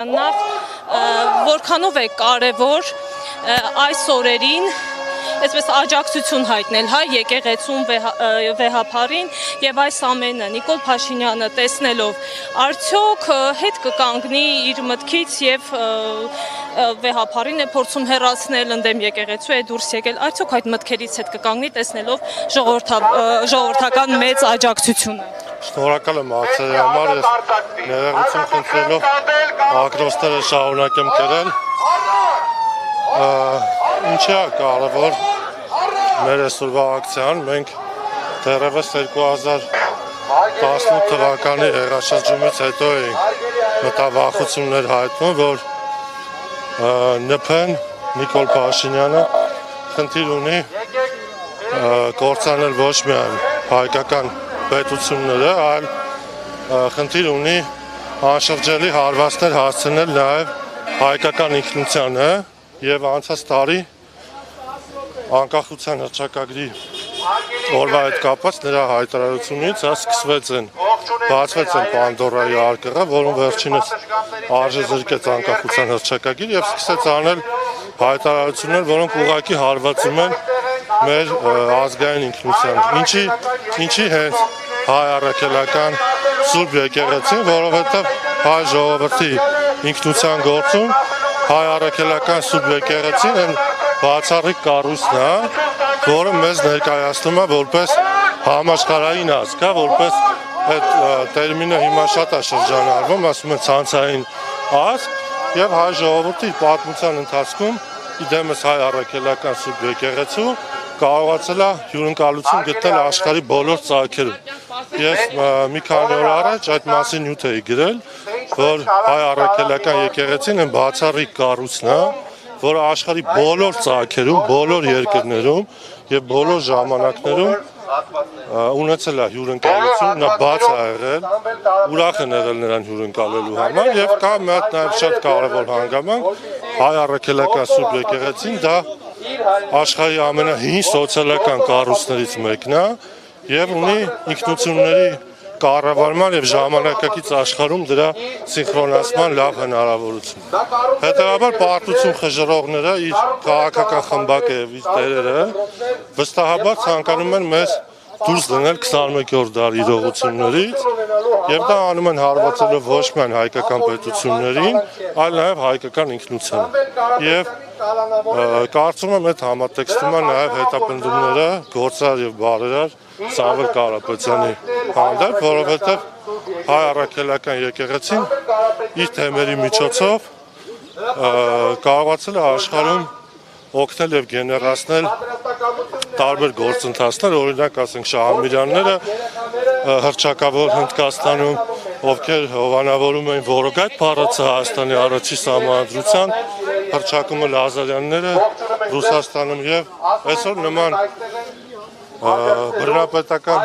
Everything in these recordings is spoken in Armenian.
Նախ որքանով է կարևոր այս օրերին այսպես աջակցություն հայտնել հայ եկեղեցուն վեհափարին եւ այս ամենը Նիկոլ Փաշինյանը տեսնելով արդյոք հետ կկանգնի իր մտքից եւ վեհափարին է փորձում հեռացնել ընդդեմ եկեղեցու է դուրս եկել արդյոք այդ մտքերից հետ կկանգնի տեսնելով ժողովրդական մեծ աջակցությունը Շնորհակալ եմ հարցերի համար եւ ներողություն խնդրելով ակրոստերը շարունակեմ կրել Ինչի է կարևոր մեր այսօրվա ակցիան մենք դեռևս 2018 թվականի հեռաշրջումից հետո էինք մտավախություններ հայտնում որ ՆՓ-ն Նիկոլ Փաշինյանը խնդիր ունի կործանել ոչ միայն հայկական պետությունները, այլ խնդիր ունի անշրջելի հարվածներ հասցնել նաև հայկական ինքնությանը եւ անցած տարի անկախության հռչակագրի օրվա հետ կապված նրա հայտարարությունից բացվեց են Պանդորայի արկղը, որում վերջինս արժե զրկեց անկախության հռչակագիր եւ սկսեց անել հայտարարություններ, որոնք ուղղակի հարվածում են մեր ազգային ինքնությանը։ Ինչի հենց հայ առաքելական Սուրբ եկեղեցին, որովհետեւ հայ ժողովրդի ինքնության գործում հայ առաքելական Սուրբ եկեղեցին են բացառիկ կառույցն է, որը մեզ ներկայացնում է որպես համաշխարհային ազգ, որպես այդ տերմինը հիմա շատ է շրջանառվում, ասում են ցանցային ազգ եւ հայ ժողովրդի պատմության ընթացքում իդեմս հայ առաքելական Սուրբ եկեղեցու կարողացել է հյուրընկալություն գտնել աշխարհի բոլոր ծագերում։ Ես մի քանի օր առաջ այդ մասին նյութ էի գրել, որ հայ առաքելական եկեղեցին են բացառիկ կառույցն է, որը աշխարհի բոլոր ծագերում, բոլոր երկրներում եւ բոլոր ժամանակներում ունեցել է հյուրընկալություն, նա բաց է եղել, ուրախ են եղել նրան հյուրընկալելու համար եւ կա մի հատ նաեւ շատ կարեւոր հանգամանք հայ առաքելական Սուրբ եկեղեցին դա աշխարհի ամենահին սոցիալական կառույցներից մեկն է եւ ունի ինքնությունների կառավարման եւ ժամանակակից աշխարհում դրա սինխրոնացման լավ հնարավորություն։ Հետեւաբար պարտություն խժռողները իր քաղաքական խմբակը եւ իր տերերը վստահաբար ցանկանում են մեզ դուրս դնել 21-րդ դարի իրողություններից եւ դա անում են հարվածելով ոչ միայն հայկական պետություններին, այլ նաեւ հայկական ինքնությանը։ Եվ կարծում եմ այդ համատեքստում է նաեւ հետապնդումները գործար եւ բարերար Սամվել Կարապետյանի հանդեպ, որովհետեւ հայ առաքելական եկեղեցին իր թեմերի միջոցով կարողացել է աշխարհում օգնել եւ գեներացնել տարբեր գործընթացներ, օրինակ ասենք Շահամիրյանները հռչակավոր Հնդկաստանում, ովքեր հովանավորում էին Որոգայթ փառոցը Հայաստանի առաջի սահմանադրության, հռչակումը Լազարյանները Ռուսաստանում եւ այսօր նման բռնապետական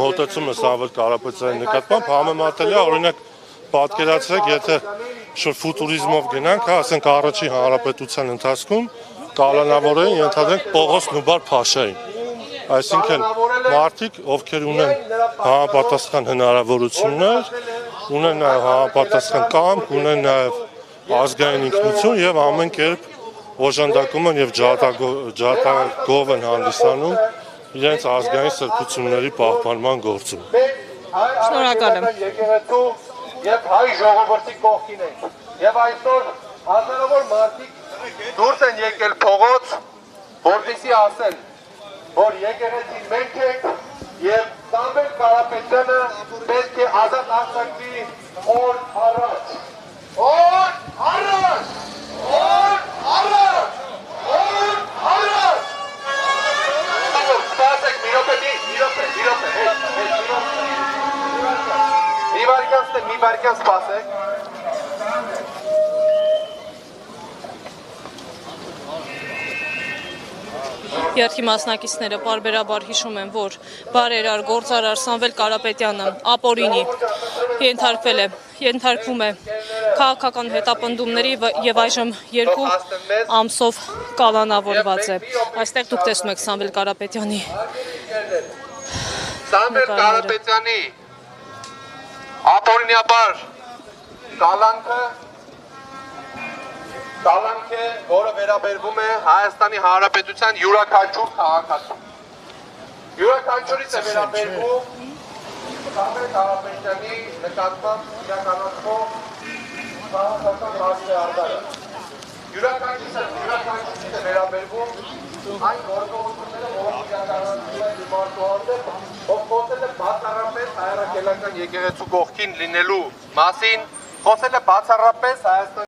մոտեցումը Սամվել Կարապետյանի նկատմամբ համեմատելի է, օրինակ պատկերացրեք, եթե ֆուտուրիզմով գնանք, ասենք առաջի հանրապետության ընթացքում կալանավորեն ենթադրենք Պողոս Նուբար Փաշային։ Այսինքն մարդիկ, ովքեր ունեն համապատասխան հնարավորություններ, ունեն նաև համապատասխան կամք, ունեն նաև ազգային ինքնություն եւ ամեն կերպ օժանդակում են եւ ջատագով են հանդիսանում իրենց ազգային սրբությունների պահպանման գործում։ Շնորհակալ եմ։ Եվ հայ ժողովրդի կողքին ենք։ Եվ այսօր հազարավոր մարդիկ դուրս են եկել փողոց, որպեսզի ասեն, որ եկեղեցին մենք ենք եւ Սամվել Կարապետյանը պետք է ազատ արձակվի օր առաջ։ Օր առաջ։ Օր առաջ։ Օր առաջ։ Ստացեք մի րոպե։ Մի վարկյան սպասեք։ Երթի մասնակիցները պարբերաբար հիշում են, որ բարերար գործարար Սամվել Կարապետյանը ապօրինի ենթարկվում է քաղաքական հետապնդումների եւ այժմ 2 ամսով կալանավորված է։ Այստեղ դուք տեսնում եք Սամվել Կարապետյանի ապօրինաբար կալանքը կալանք է, որը վերաբերվում է Հայաստանի Հանրապետության յուրաքանչյուր քաղաքացու։ Յուրաքանչյուրից է վերաբերվում Սամվել Կարապետյանի նկատմամբ իրականացվող քաղաքական հաշվեհարդարը։ Յուրաքանչյուրից է վերաբերվում այն գործողությունները, որոնք իրականացվում են մարդու հանդեպ, ով խոսել է բացառապես հայրաքելական եկեղեցու կողքին լինելու մասին, խոսել է բացառապես Հայաստանի